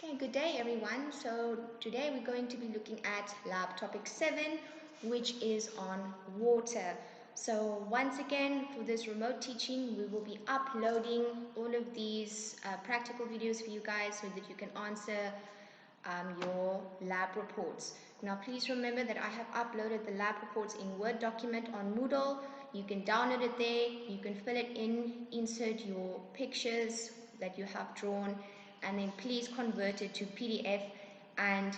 Okay, good day everyone. So today we're going to be looking at lab topic 7, which is on water. So once again, for this remote teaching, we will be uploading all of these practical videos for you guys so that you can answer your lab reports. Now please remember that I have uploaded the lab reports in Word document on Moodle. You can download it there, you can fill it in, insert your pictures that you have drawn, and then please convert it to PDF and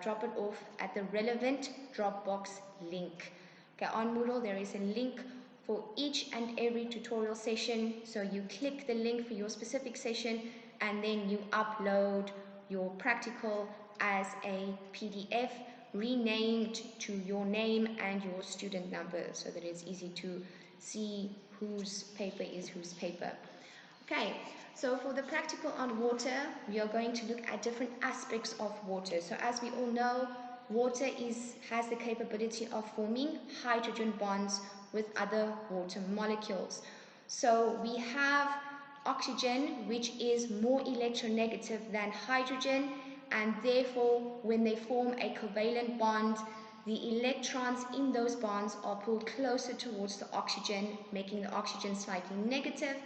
drop it off at the relevant Dropbox link. Okay, on Moodle there is a link for each and every tutorial session, so you click the link for your specific session and then you upload your practical as a PDF renamed to your name and your student number so that it's easy to see whose paper is whose paper. Okay, so for the practical on water, we are going to look at different aspects of water. So as we all know, water has the capability of forming hydrogen bonds with other water molecules. So we have oxygen, which is more electronegative than hydrogen, and therefore when they form a covalent bond, the electrons in those bonds are pulled closer towards the oxygen, making the oxygen slightly negative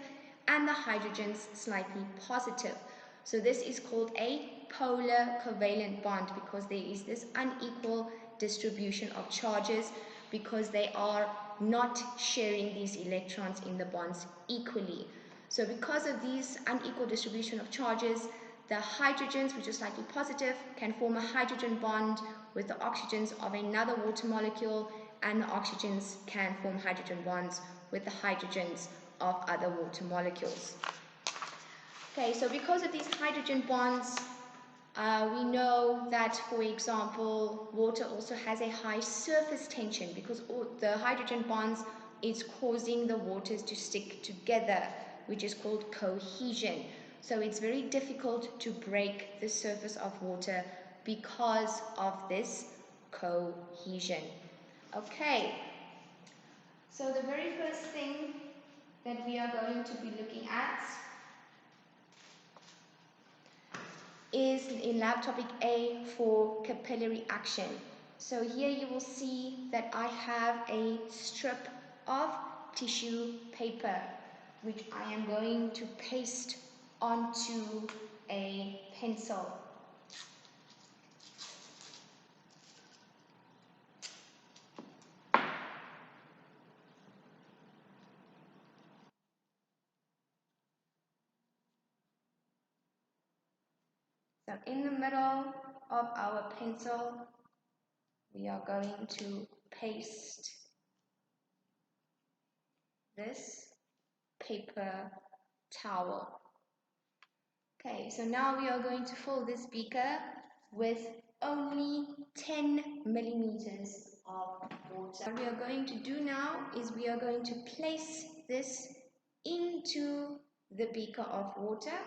and the hydrogens slightly positive. So this is called a polar covalent bond because there is this unequal distribution of charges because they are not sharing these electrons in the bonds equally. So because of these unequal distribution of charges, the hydrogens, which are slightly positive, can form a hydrogen bond with the oxygens of another water molecule, and the oxygens can form hydrogen bonds with the hydrogens of other water molecules. Okay, so because of these hydrogen bonds, we know that, for example, water also has a high surface tension because the hydrogen bonds is causing the waters to stick together, which is called cohesion. So it's very difficult to break the surface of water because of this cohesion. Okay, so the very first thing that we are going to be looking at is in lab topic A for capillary action. So here you will see that I have a strip of tissue paper which I am going to paste onto a pencil. So in the middle of our pencil, we are going to paste this paper towel. Okay, so now we are going to fill this beaker with only 10 millimeters of water. What we are going to do now is we are going to place this into the beaker of water.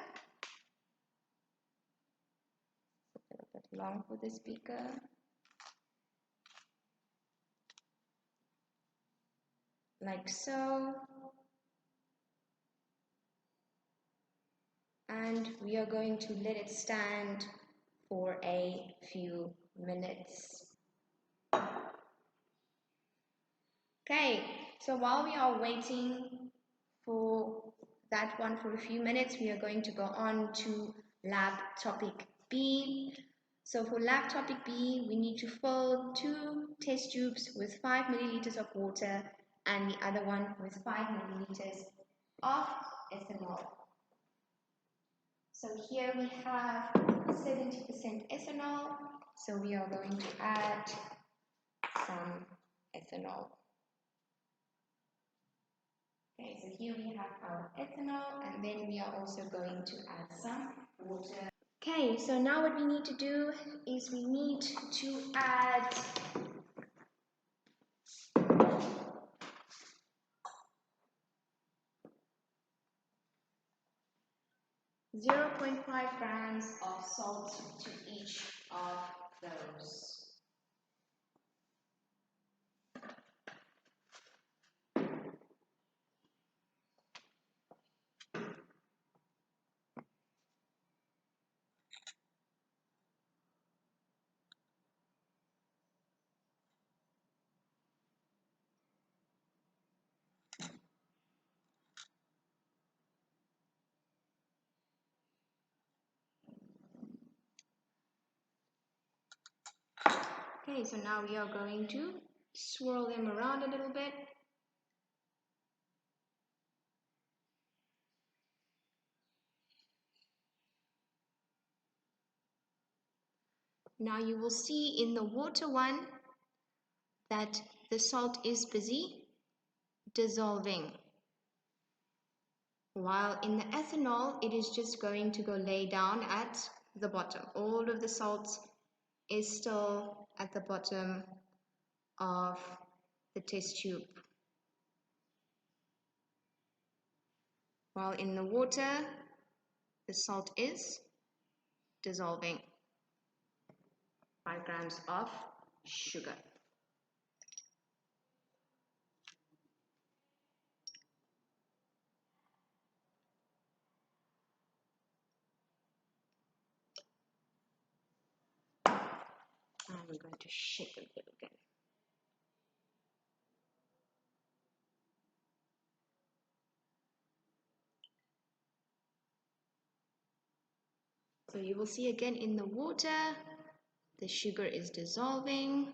A little bit long for this beaker. Like so. And we are going to let it stand for a few minutes. Okay, so while we are waiting for that one for a few minutes, we are going to go on to lab topic B. So for lab topic B, we need to fill 2 test tubes with 5 milliliters of water and the other one with 5 milliliters of ethanol. So here we have 70% ethanol, so we are going to add some ethanol. Okay, so here we have our ethanol, and then we are also going to add some water. Okay, so now what we need to do is we need to add 0.5 grams of salt to each of those. Okay, so now we are going to swirl them around a little bit. Now you will see in the water one that the salt is busy dissolving, while in the ethanol it is just going to go lay down at the bottom. All of the salt is still at the bottom of the test tube, while in the water the salt is dissolving. 5 grams of sugar. I'm going to shake a little again. So you will see again in the water, the sugar is dissolving,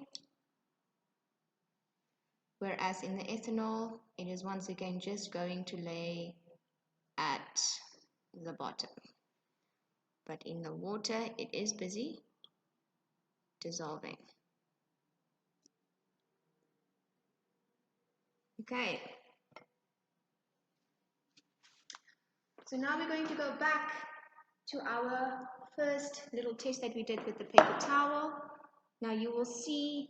whereas in the ethanol, it is once again just going to lay at the bottom. But in the water, it is busy dissolving. Okay. So now we're going to go back to our first little test that we did with the paper towel. Now you will see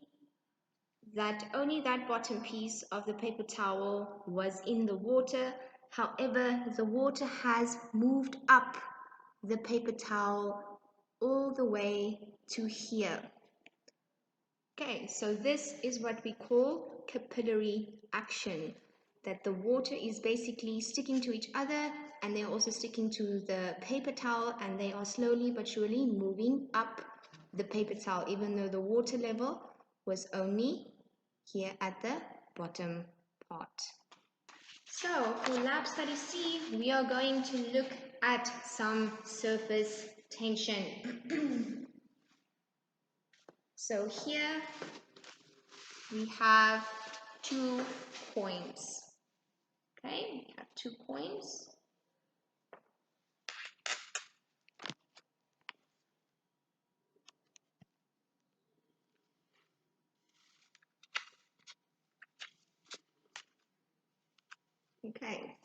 that only that bottom piece of the paper towel was in the water. However, the water has moved up the paper towel all the way to here. Okay, so this is what we call capillary action, that the water is basically sticking to each other and they're also sticking to the paper towel, and they are slowly but surely moving up the paper towel, even though the water level was only here at the bottom part. So for lab study C, we are going to look at some surface tension. So here we have 2 coins. Okay, we have 2 coins. Okay.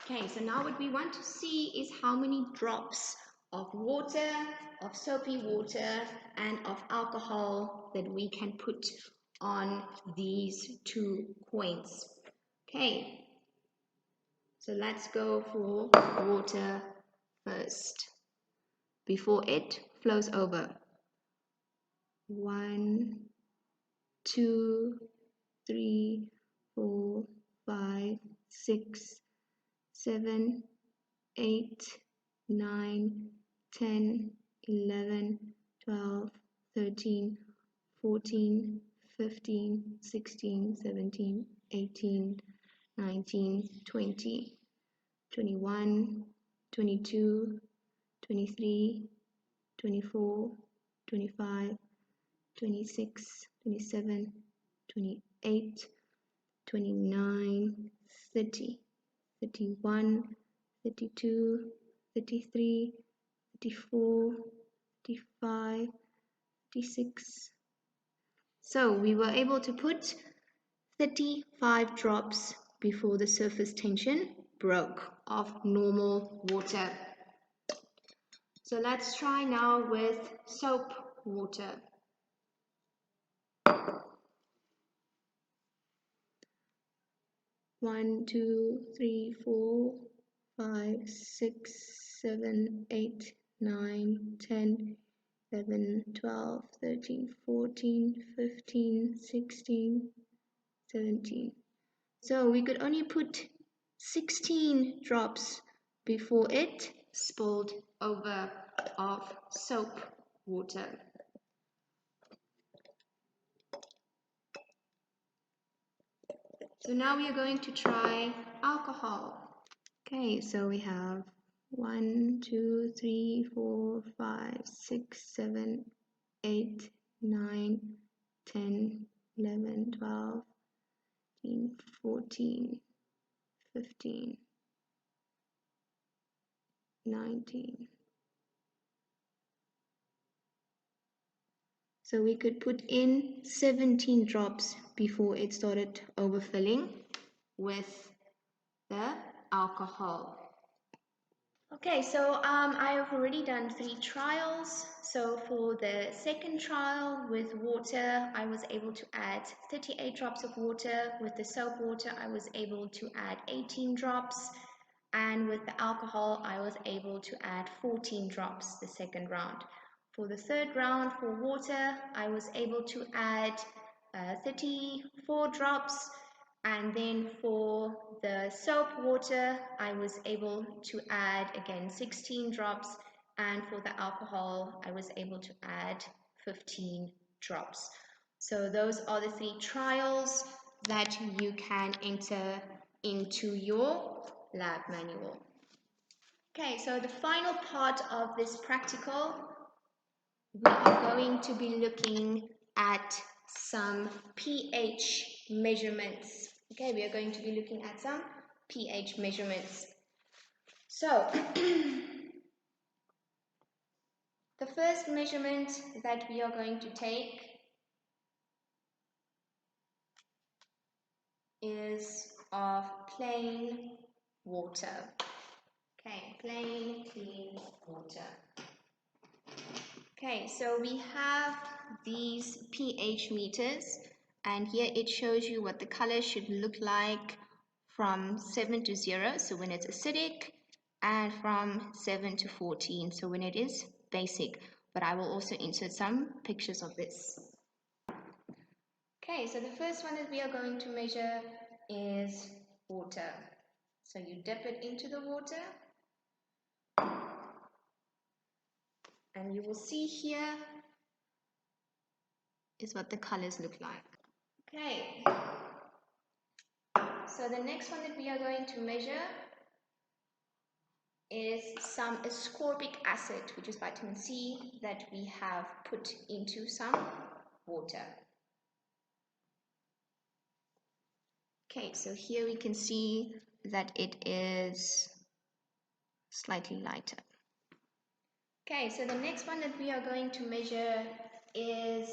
Okay, so now what we want to see is how many drops of water, of soapy water, and of alcohol that we can put on these 2 coins. Okay, so let's go for water first before it flows over. 1, 2, 3, 4, 5, 6, 7, 8, 9, 10, 11, 12, 13, 14, 15, 16, 17, 18, 19, 20, 21, 22, 23, 24, 25, 26, 27, 28, 29, 30, 31, 32, 33, 34, 35, 36. So we were able to put 35 drops before the surface tension broke of normal water. So let's try now with soap water. 1, 2, 3, 4, 5, 6, 7, 8, 9, 10, 11, 12, 13, 14, 15, 16, 17. So we could only put 16 drops before it spilled over of soap water. So now we are going to try alcohol. Okay, so we have 1, 2, 3, 4, 5, 6, 7, 8, 9, 10, 11, 12, 13, 14, 15, 19. So we could put in 17 drops before it started overfilling with the alcohol. Okay, so I've already done 3 trials. So for the second trial with water, I was able to add 38 drops of water. With the soap water, I was able to add 18 drops. And with the alcohol, I was able to add 14 drops the second round. For the third round for water, I was able to add 34 drops. And then for the soap water, I was able to add again 16 drops. And for the alcohol, I was able to add 15 drops. So those are the 3 trials that you can enter into your lab manual. Okay, so the final part of this practical, we are going to be looking at some pH measurements. Okay, we are going to be looking at some pH measurements. So, the first measurement that we are going to take is of plain water. Okay, plain, clean water. Okay, so we have these pH meters, and here it shows you what the color should look like from 7 to 0, so when it's acidic, and from 7 to 14, so when it is basic. But I will also insert some pictures of this. Okay, so the first one that we are going to measure is water. So you dip it into the water, and you will see here is what the colors look like. Okay, so the next one that we are going to measure is some ascorbic acid, which is vitamin C, that we have put into some water. Okay, so here we can see that it is slightly lighter. Okay, so the next one that we are going to measure is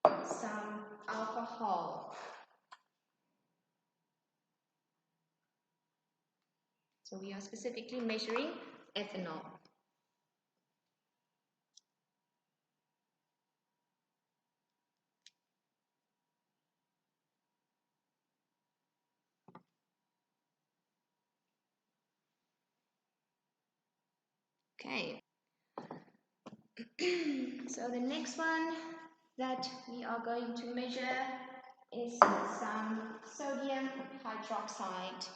some alcohol. So we are specifically measuring ethanol. Okay. So the next one that we are going to measure is some sodium hydroxide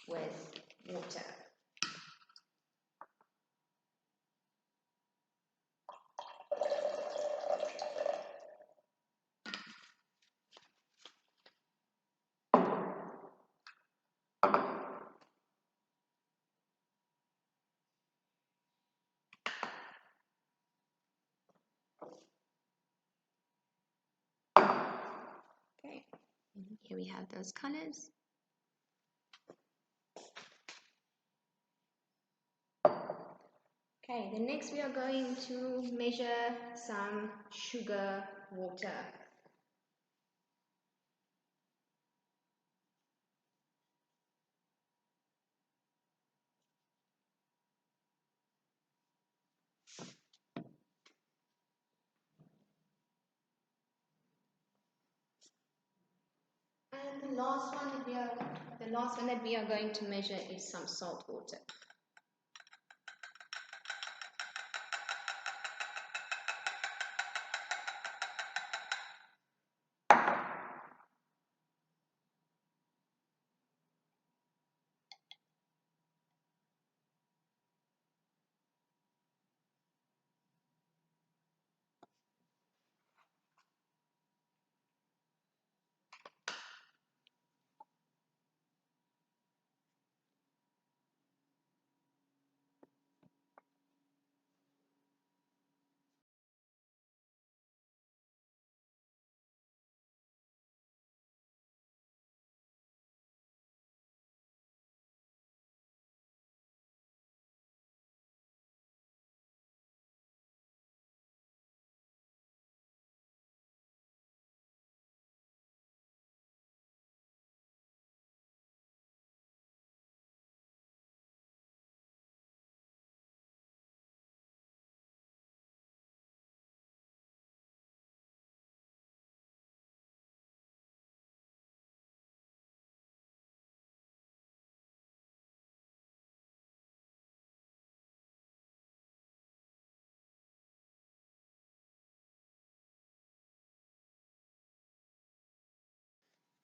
with water. Okay, here we have those colors. Okay, the next we are going to measure some sugar water. And the last one that we are going to measure is some salt water.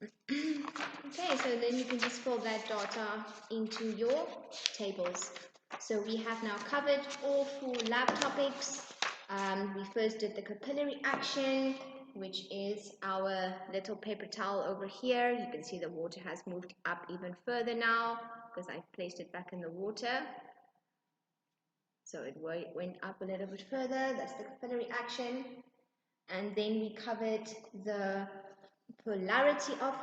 Okay, so then you can just fill that data into your tables. So we have now covered all 4 lab topics. We first did the capillary action, which is our little paper towel over here. You can see the water has moved up even further now because I've placed it back in the water. So it went up a little bit further. That's the capillary action. And then we covered the polarity of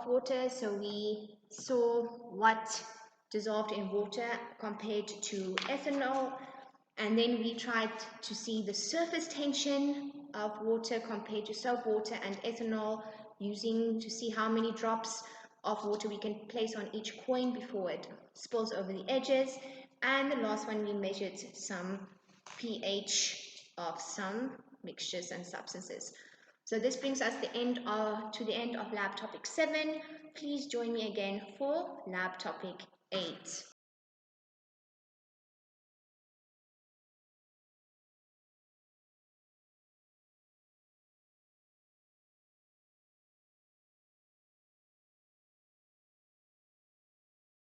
water. So we saw what dissolved in water compared to ethanol. And then we tried to see the surface tension of water compared to soap water and ethanol, using to see how many drops of water we can place on each coin before it spills over the edges. And the last one, we measured some pH of some mixtures and substances. So this brings us to the end of lab topic 7. Please join me again for lab topic 8.